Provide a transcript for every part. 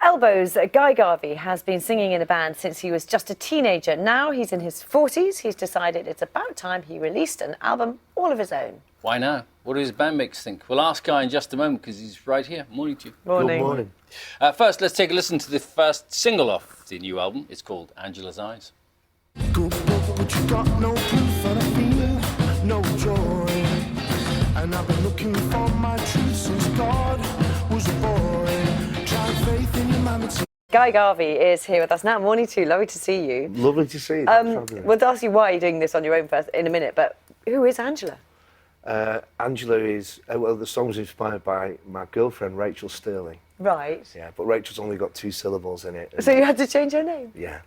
Elbows, Guy Garvey has been singing in a band since he was just a teenager. Now he's in his 40s. He's decided it's about time he released an album all of his own. Why now? What do his bandmates think? We'll ask Guy in just a moment because he's right here. Morning to you. Morning. Good morning. First, let's take a listen to the first single off the new album. It's called Angela's Eyes. Good book, but you got no proof and I feel no joy. And I've been looking for my truth since God was a boy. Tried faith in humanity. Guy Garvey is here with us now. Morning to you. Lovely to see you. Lovely to see you. We'll ask you why you're doing this on your own first in a minute, but who is Angela? Angela is, well, the song's inspired by my girlfriend, Rachel Sterling. Right. Yeah, but Rachel's only got 2 syllables in it. So you had to change her name? Yeah.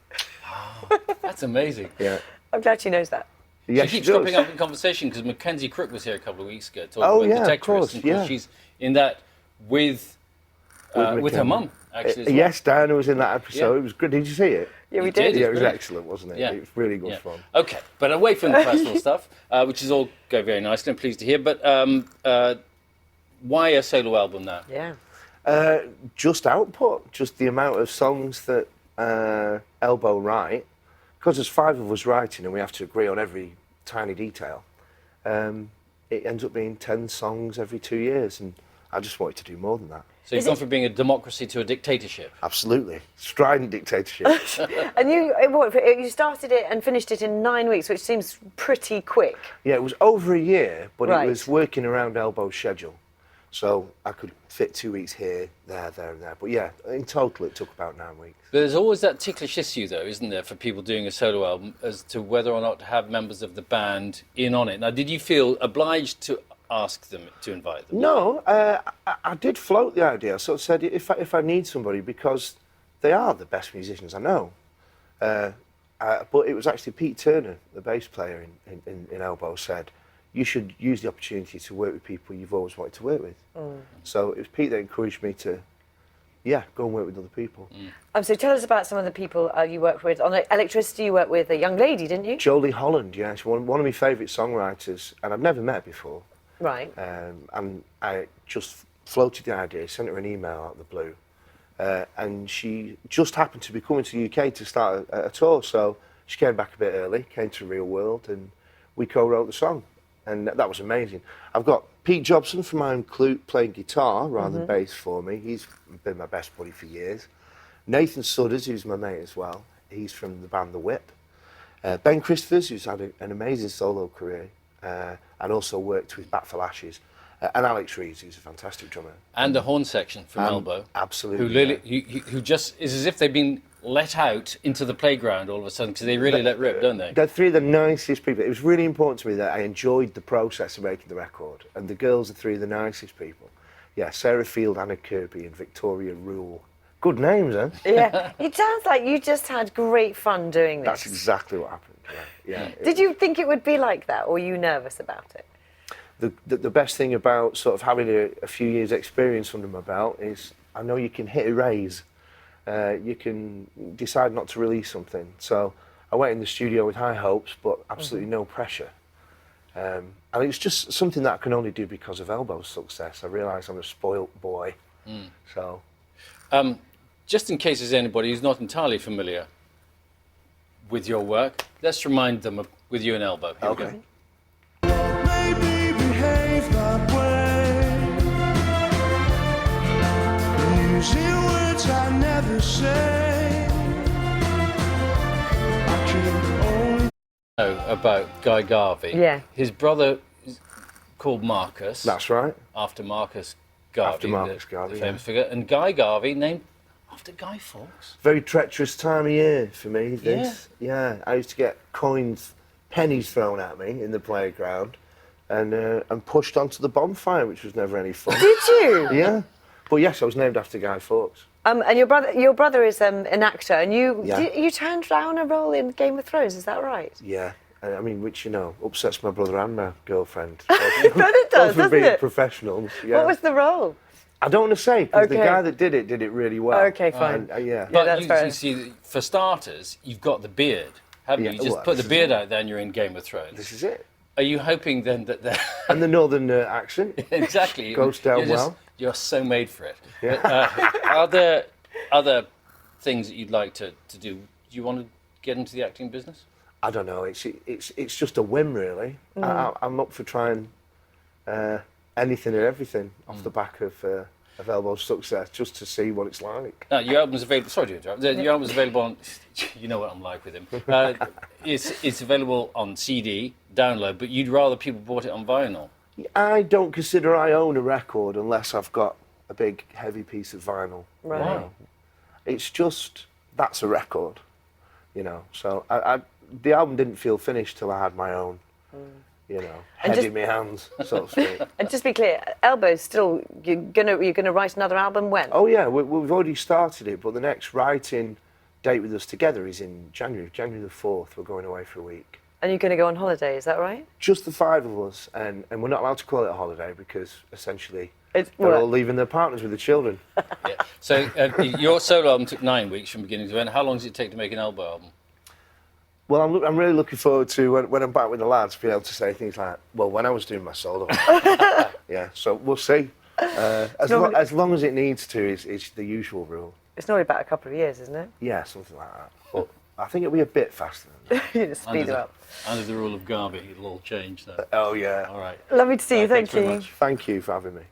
That's amazing. Yeah. I'm glad she knows that. Yeah, She keeps cropping up in conversation because Mackenzie Crook was here a couple of weeks ago talking Oh, about yeah, of Detectorists. course, And yeah. she's in that with her Mackenzie. mum, actually. as well. Yes, Diana was in that episode. Yeah. It was good. Did you see it? Yeah, we You did. did? Yeah, it was Brilliant. excellent, wasn't it? Yeah. It was really good Yeah. fun. Okay, but away from the personal stuff, which is all going very nicely, I'm pleased to hear, but why a solo album now? Yeah. Just output, just the amount of songs that Elbow write, because there's 5 of us writing and we have to agree on every tiny detail. It ends up being 10 songs every 2 years, and I just wanted to do more than that. So you've gone from being a democracy to a dictatorship. Absolutely. Strident dictatorship. And you started it and finished it in 9 weeks, which seems pretty quick. Yeah, it was over a year, but Right. it was working around Elbow's schedule. So I could fit 2 weeks here, there, and there. But yeah, in total it took about 9 weeks. There's always that ticklish issue, though, isn't there, for people doing a solo album as to whether or not to have members of the band in on it. Now, did you feel obliged to ask them to invite them? No, I did float the idea. I sort of said if I need somebody, because they are the best musicians I know. But it was actually Pete Turner, the bass player in Elbow, said, you should use the opportunity to work with people you've always wanted to work with. So it was Pete that encouraged me to, go and work with other people. So tell us about some of the people you worked with. On Electricity, you worked with a young lady, didn't you? Jolie Holland, yeah, she's one of my favourite songwriters, and I'd never met her before. Right. And I just floated the idea, sent her an email out of the blue, and she just happened to be coming to the UK to start a tour, so she came back a bit early, came to Real World, and we co-wrote the song, and that was amazing. I've got Pete Jobson from Iron Clute playing guitar rather than bass for me. He's been my best buddy for years. Nathan Sudders, who's my mate as well, he's from the band The Whip. Ben Christophers, who's had an amazing solo career, and also worked with Bat for Lashes, and Alex Reeves, who's a fantastic drummer. And the horn section from Elbow. Absolutely. Who really, who just is as if they've been let out into the playground all of a sudden, because they really let rip, don't they? They're 3 of the nicest people. It was really important to me that I enjoyed the process of making the record, and the girls are 3 of the nicest people. Yeah, Sarah Field, Anna Kirby, and Victoria Rule. Good names, huh? Yeah. It sounds like you just had great fun doing this. That's exactly what happened. Yeah. Did you think it would be like that, or were you nervous about it? The best thing about sort of having a few years' experience under my belt is I know you can hit erase. You can decide not to release something. So I went in the studio with high hopes, but absolutely no pressure. And it's just something that I can only do because of Elbow's success. I realise I'm a spoilt boy. So, Just in case there's anybody who's not entirely familiar with your work, let's remind them of with you and Elbow. Here we go. Maybe behave that way. Using words I never say. I can only About Guy Garvey. Yeah. His brother is called Marcus. that's right. After Marcus Garvey. After Marcus Garvey, the famous yeah. figure. And Guy Garvey named after Guy Fawkes. Very treacherous time of year for me, this. Yeah, I used to get pennies thrown at me in the playground and pushed onto the bonfire, which was never any fun. Did you? Yeah. But yes, I was named after Guy Fawkes. And your brother is an actor, and Yeah. you turned down a role in Game of Thrones. Is that right? Yeah. I mean, which, upsets my brother and my girlfriend. But it does, Both doesn't being it? professionals. Yeah. What was the role? I don't want to say, because the Okay. guy that did it really well. Okay, fine. And, yeah. But that's fair. you see, for starters, you've got the beard, haven't Yeah, you? You just well, put the this is beard out there and you're in Game of Thrones. This is it. Are you hoping then that they're... And the northern accent. Exactly. Goes down You're well. You're so made for it. Yeah. But, are there other things that you'd like to do? Do you want to get into the acting business? I don't know. It's just a whim, really. I'm up for trying anything and everything off the back of Elbow's success, just to see what it's like. No, your album's available. Sorry to interrupt. Your album's available on. You know what I'm like with him. It's available on CD, download, but you'd rather people bought it on vinyl. I don't consider I own a record unless I've got a big, heavy piece of vinyl. Right. Wow. It's just, that's a record, you know. So the album didn't feel finished till I had my own, you know, head in my hands, so to speak. And just be clear, Elbow's still, you're gonna write another album when? Oh yeah, we've already started it, but the next writing date with us together is in January the 4th. We're going away for a week. And you're going to go on holiday, is that right? Just the 5 of us, and we're not allowed to call it a holiday because essentially It's they're all leaving their partners with the children. Yeah. So your solo album took 9 weeks from beginning to end. How long does it take to make an Elbow album? Well, I'm really looking forward to when I'm back with the lads, being able to say things like, well, when I was doing my solo. Yeah, so we'll see. As long as it needs to is the usual rule. It's normally about a couple of years, isn't it? Yeah, something like that. But I think it'll be a bit faster than that. You just speed it up. Under the rule of Garvey, it'll all change though. Oh, yeah. All right. Lovely to see you, Thanks thank very you. much. Thank you for having me.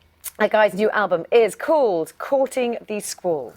Guys, new album is called Courting The Squall.